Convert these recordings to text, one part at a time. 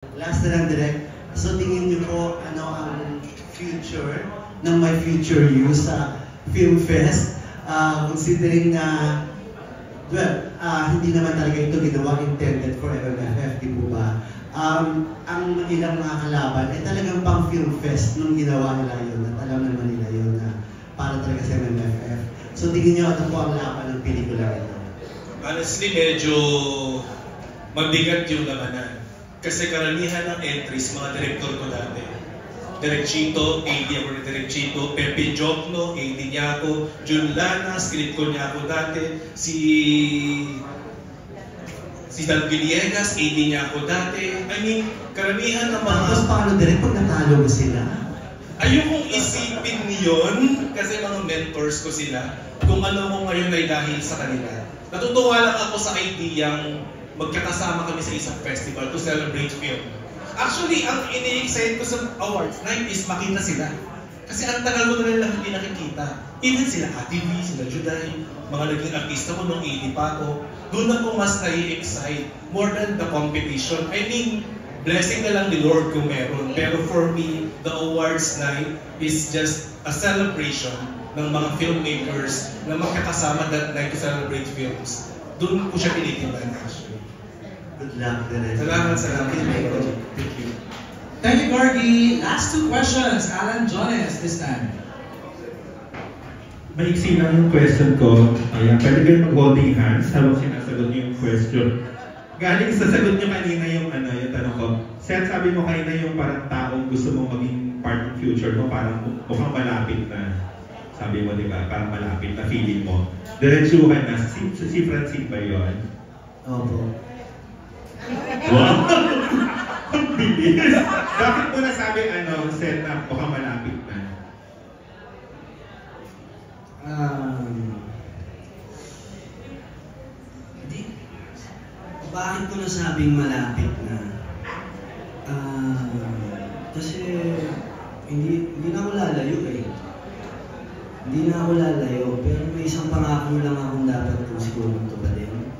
Last na lang direct. So tingin niyo po ano ang future ng My Future You sa Film Fest? Considering na hindi naman talaga ito ginawa intended for MMFF, di po ba? Ang ilang mga kalaban ay talagang pang Film Fest nung ginawa nila yun at alam naman nila yun na para talaga sa MMFF. So tingin niyo ano po ang laban ng pelikula ito? Honestly, medyo mabigat yung labanan. Kasi karamihan ng entries, mga director ko dati. Direk Chito, AD ako ni Direk Chito, Pepe Jokno, AD niya ako, Jun Lana, script ko niya ako dati, si Dal Villegas, AD niya ako dati. I mean, karamihan ng mga... Tapos paano direct pag natalo mo sila? Ayokong isipin yun kasi mga mentors ko sila. Kung ano mo ngayon ay dahil sa kanila. Natutuwa lang ako sa ideyang magkakasama kami sa isang festival to celebrate film. Actually, ang ini-excite ko sa awards night is makita sila. Kasi ang tagal ko na nilang hindi nakikita. Even sila Ate V, sila Juday, mga naging artista ko nung 80 pa ako. Doon ako mas nai-excite more than the competition. I mean, blessing na lang ni Lord kung meron. Pero for me, the awards night is just a celebration ng mga filmmakers na magkakasama that night to celebrate films. Doon ko siya tinitingnan actually. Good luck, direct. Salamat. Thank you. Thank you, Gorgie. Last two questions. Alan Jones this time. Maiksi lang yung question ko. Ayan, pwede kayo mag-holding hands habang sinasagot niyo yung question. Galing sa sagot niyo kanina yung tanong ko. Seth, sabi mo kanina yung parang taong gusto mong maging part ng future mo, parang mukhang malapit na. Sabi mo, di ba? Parang malapit na feeling mo. Diretsuhan na. Si Francine ba yun? Opo. Wow! Ang bilis! Bakit mo nasabi Seth, na mukhang malapit na? Bakit ko nasabing malapit na? Kasi hindi na ako lalayo eh. Hindi na ako lalayo, pero may isang pangako lang akong dapat kong siguro tuparin.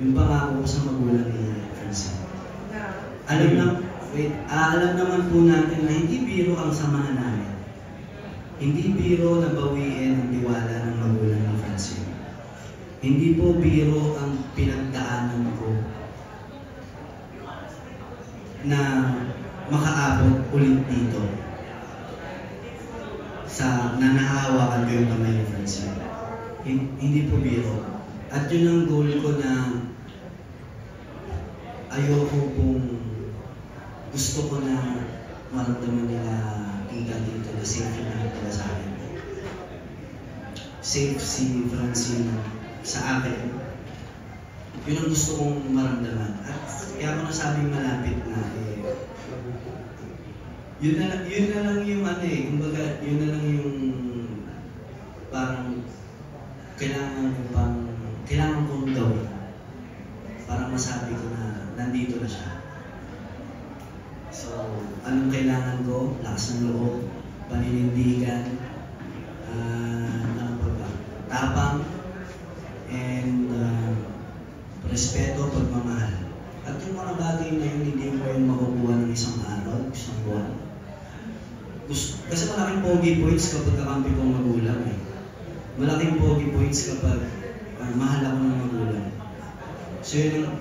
Yung pangako ko sa magulang ni Francine. Alam naman po natin na hindi biro ang samahan namin. Hindi biro na bawiin ang tiwala ng magulang ni Francine. Hindi po biro ang pinagdaanan ko na makaabot ulit dito sa nanahawakan ko yung kamay ni Francine. Hindi po biro. At yun ang goal ko na ayoko kung gusto ko na maramdaman nila tita dito na safe na nila sa akin. Safe si Francine sa akin. Yun ang gusto kong maramdaman. At kaya ko nasabing malapit na yun na lang yung kumbaga, yun na lang yung parang kailangan kong gawin para masabi ko na nandito na siya. So, anong kailangan ko? Lakas ng loob, paninindigan, tapang, and respeto, pagmamahal. At yung mga bagay na yun, hindi mo yun makukuha ng isang araw, isang buwan. Kasi malaking pogi points kapag kakampi kong magulang eh. Malaking pogi points kapag mahal ako ng magulang. So yun yung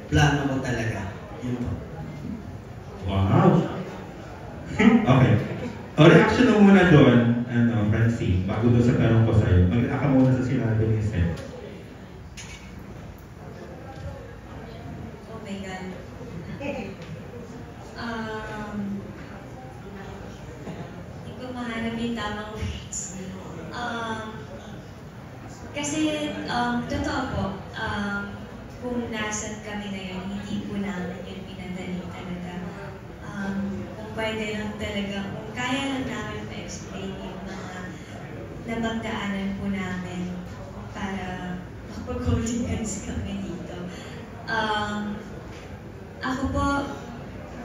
plano ko talaga. Yun po. Wow! Okay. Reaction mo muna doon, Francine, bago doon sa tanong ko sa'yo. Mag-react ka muna sa sinabi ni Seth. Oh my God. Hindi ko mahanap yung tamang words. Kasi, totoo po, kung nasan kami ngayon, hindi po namin yun pinadali talaga. Kung pwede lang talaga, kung kaya lang namin pa-explain yung mga napagdaanan po namin para makapag-holding hands kami dito. Ako po,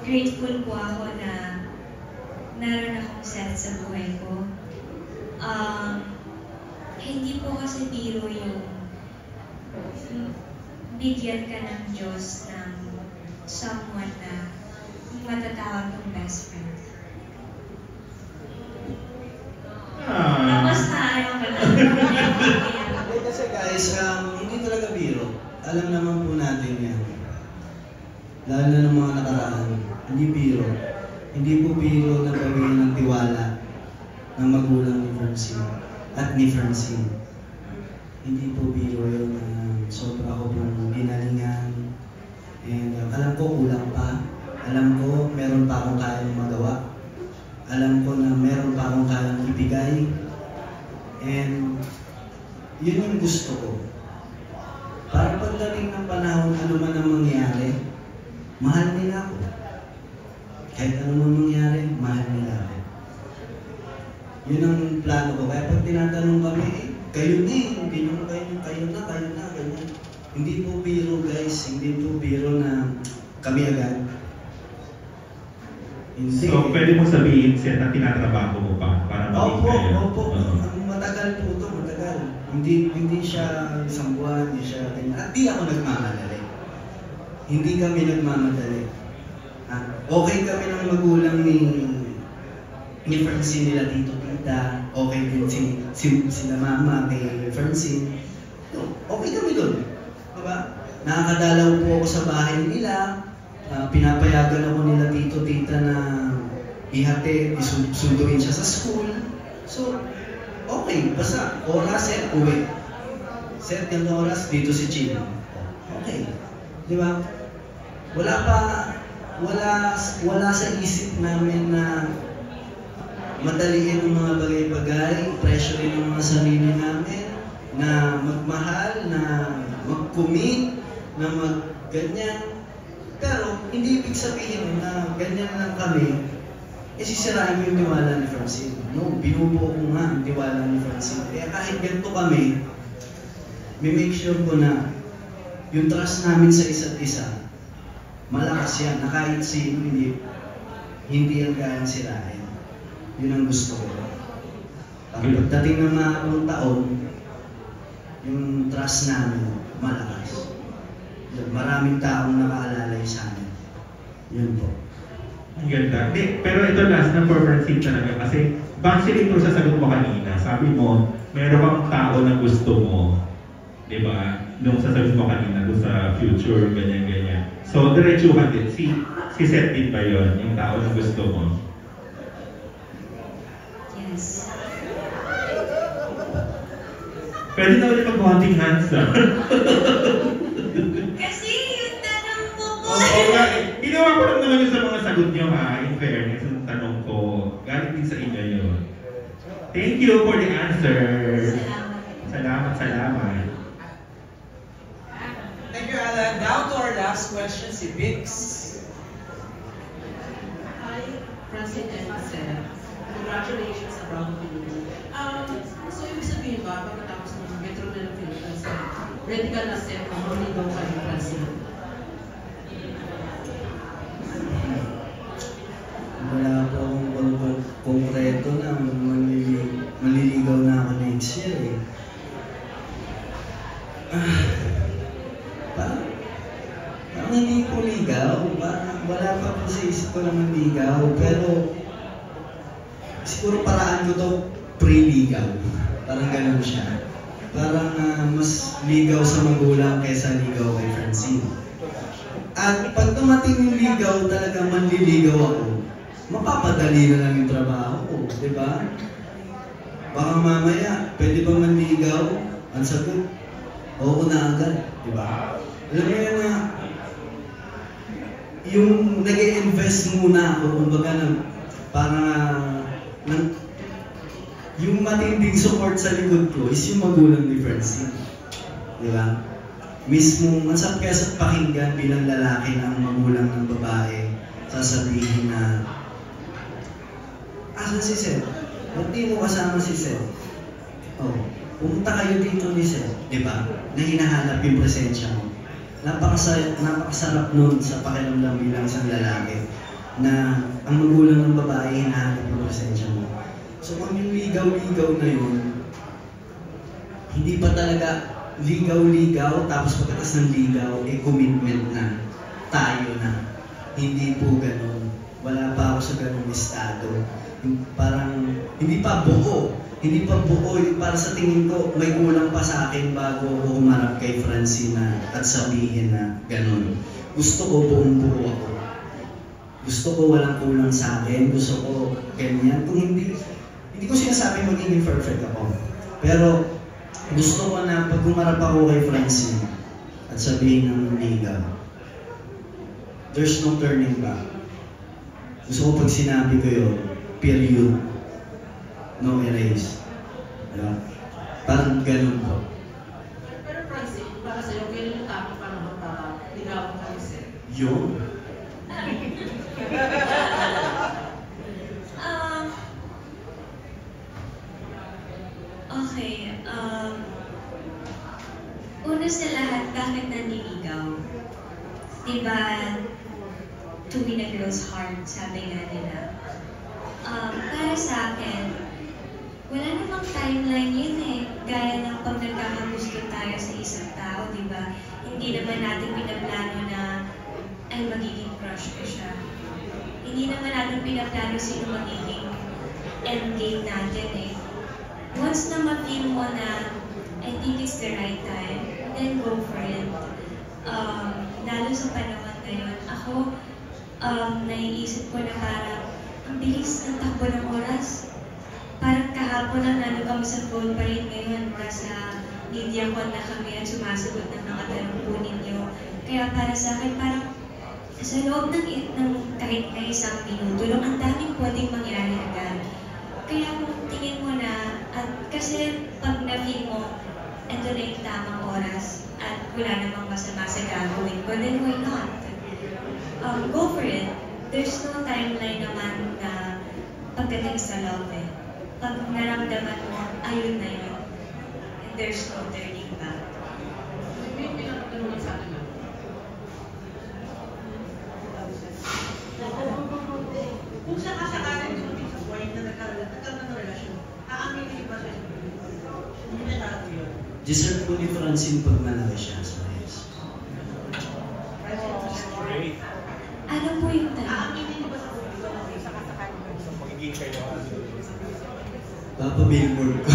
grateful po ako na meron akong set sa buhay ko. Hindi po kasi biro yung bigyan ka ng Diyos ng someone na matatawag ng best friend. Tapos na ayaw ko na. Kasi guys, hindi talaga biro. Alam naman po natin yan. Lalo na ng mga nakaraan. Hindi biro. Hindi po biro na pagiging ng tiwala ng magulang ni Francine at ni Francine. Hindi po biro yun. Sobra ko pong ginalingan. And alam ko kulang pa. Alam ko meron pa akong kayang magawa. Alam ko na meron pa akong kayang ibigay. And yun yung gusto ko. Para pagdating ng panahon, ano man ang mangyari, mahal nila ako. Kahit ano man mangyari, mahal nila ako. Yun ang plano ko. Kaya pag tinatanong kami, kayo na eh, hindi nyo kayo na, ganyan. Hindi po biro guys, hindi po biro na kami agad. Hindi. So, pwede mo sabihin siya na tinatrabaho mo pa para maging kayo? Opo. Matagal po ito, matagal. Hindi siya isang buwan, hindi siya ganyan. At di ako nagmamadali. Hindi kami nagmamadali. Okay kami ng magulang ni Francine nila Tito Tita. Okay din sila mama kay Francine. Okay kami doon. Diba? Nakakadalaw po ako sa bahay nila. Pinapayagan ako nila Tito Tita na ihati, isunduin siya sa school. So, okay. Basta oras, set, uwi. Set yung oras, dito si Chino. Okay. Di ba? Wala sa isip namin na madaliin ang mga bagay-bagay, pressurein ang mga sarili namin, na magmahal, na mag-commit, na mag-ganyan. Pero, hindi ibig sabihin na ganyan lang kami, sisirain mo yung tiwala ni Francine. No, binubuo ko nga ang tiwala ni Francine. Kaya kahit ganito kami, may make sure ko na yung trust namin sa isa't isa, malakas yan, na kahit sino hindi yan kayang sirain. Yun ang gusto ko. Pagdating ng mga taon, yung trust namin, malakas. Maraming taong nakaalalay sa amin. Yun po. Ang ganda. Pero ito last na for Francine talaga kasi base rin sa sagot mo kanina. Sabi mo, meron kang tao na gusto mo. Diba? Nung sasagot mo kanina doon sa future, ganyan-ganyan. So, diretsuhan din. Si Seth din ba yun? Yung tao na gusto mo? Yes. Pwede na ulit mag-holding hands na. Kasi yung tanong mo po. Oo nga. Ginawa ko lang naman yun sa mga sagot niyo ha. In fairness, yung tanong ko. Galing din sa inyo yun. Thank you for the answer. Salamat. Thank you, Alan. Down to our last question, si Vix. Hi, Francine and Seth. Congratulations sa Brown Film. So, ibig sabihin ba, pagkatapos ng Metro Manila Philippines, ready ka na, Seth, na magligaw ka ni Francine? Wala po akong konkreto na maliligaw na ako next year eh. Parang hindi po ligaw. Wala pa po sa isip ko na manligaw. Pero siguro paraan ko to pre-ligaw. Parang ganun siya. Parang mas ligaw sa magulang kaysa ligaw kay Francine. At pag tumating yung ligaw, talagang manliligaw ako, mapapadali na lang yung trabaho ko, di ba? Baka mamaya, pwede ba manligaw? Ang sagot, oo na agad, di ba? Alam mo yan na, yung nag-i-invest muna ako, kumbaga yung matinding support sa likod ko is yung magulang ni Francine. Di ba? Mismo, masarap kaya sa pakinggan bilang lalaki na ang magulang ng babae, sasabihin na, asan si Seth? Ba't di mo kasama si Seth? Oh, pumunta kayo dito ni Seth, di ba? Na hinahanap yung presensya mo. Napakasarap nun sa pakiramdam bilang isang lalaki na ang magulang ng babae hinahanap yung presensya mo. So kung yung ligaw-ligaw na yun, hindi pa talaga ligaw-ligaw, tapos pagkatas ng ligaw, commitment na. tayo na. Hindi po ganun. Wala pa ako sa ganung estado. Parang hindi pa buo. Hindi pa buo. Para sa tingin ko, may kulang pa sa akin bago ako humarap kay Francine at sabihin na ganun. Gusto ko buong buo ako. Gusto ko walang kulang sa akin. Gusto ko ganyan. Kung hindi ko sinasabi magiging perfect ako. Pero gusto ko na pag humarap ako kay Francine at sabihin ng ligaw, there's no turning back. Gusto ko pag sinabi ko yun, period. No erase. Diba? Parang ganun po. Pero Francine, para sa'yo, kailan yung tamang panahon para ligawan ka ni Seth? Yun. Okay. Una sa lahat, bakit nanliligaw? Diba, to win a girl's heart, sabi nga nila. Para sa akin, wala namang timeline yun eh. Gaya ng pag nagkakagusto tayo sa isang tao, diba? Hindi naman natin pinaplano na ay magiging crush ko siya. Hindi naman natin pinaplano sino magiging endgame natin eh. Once na ma-feel mo na I think it's the right time, then go for it. Lalo sa panahon ngayon, ako, naiisip ko na parang ang bilis ng takbo ng oras. Parang kahapon lang nalo kami sa gold pa rin ngayon, nasa media con na kami at sumasagot ng mga tanong po ninyo. Kaya para sa akin, parang sa loob ng kahit na isang minuto lang, ang daming pwedeng mangyari agad. Kaya kung tingin mo na, at kasi pag na-feel mo, ito na yung tamang oras at wala namang masama sa gagawin ko, then why not? Go for it. There's no timeline naman na pagdating sa love eh. Pag naramdaman mo, ayun na yun. And there's no turning back. May pinagtanungan sa akin. Kung sakasakaling dumating sa point na nagkaroon ng relasyon, aaminin ba siya? Hindi na tayo yun. Deserve po ni Francine pag malaki siya sa yes. Great. Ano po yung tanong? Aaminin ba sa publiko na may sakasakaling So, magiging kayo. Papa Billboard ko.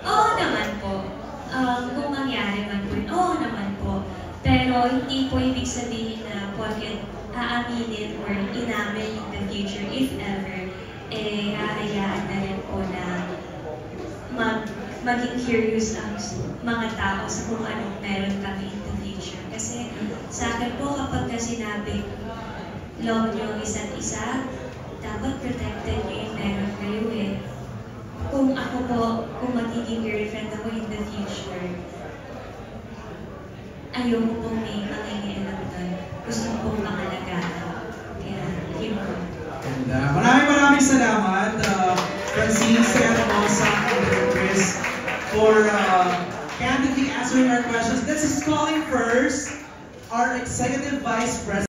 Oo naman po. Kung mangyari man po, oo naman po. Pero hindi po ibig sabihin na porket aaminin or inamin in the future, if ever, eh, hahayaan na rin po na maging curious ang mga tao sa kung anong meron kami in the future. Kasi sa akin po, kapag ka sinabi, love nyo ang isa't isa, dapat protected nyo yung meron kayo eh. Kung ako po, kung magiging girlfriend ako in the future, ayoko pong may mangingialam doon. Gusto ko pong pangalagaan. Kaya, yun po. And maraming salamat, Francine, Seth, Osa, and Chris, for candidly answering our questions. This is calling first our Executive Vice President.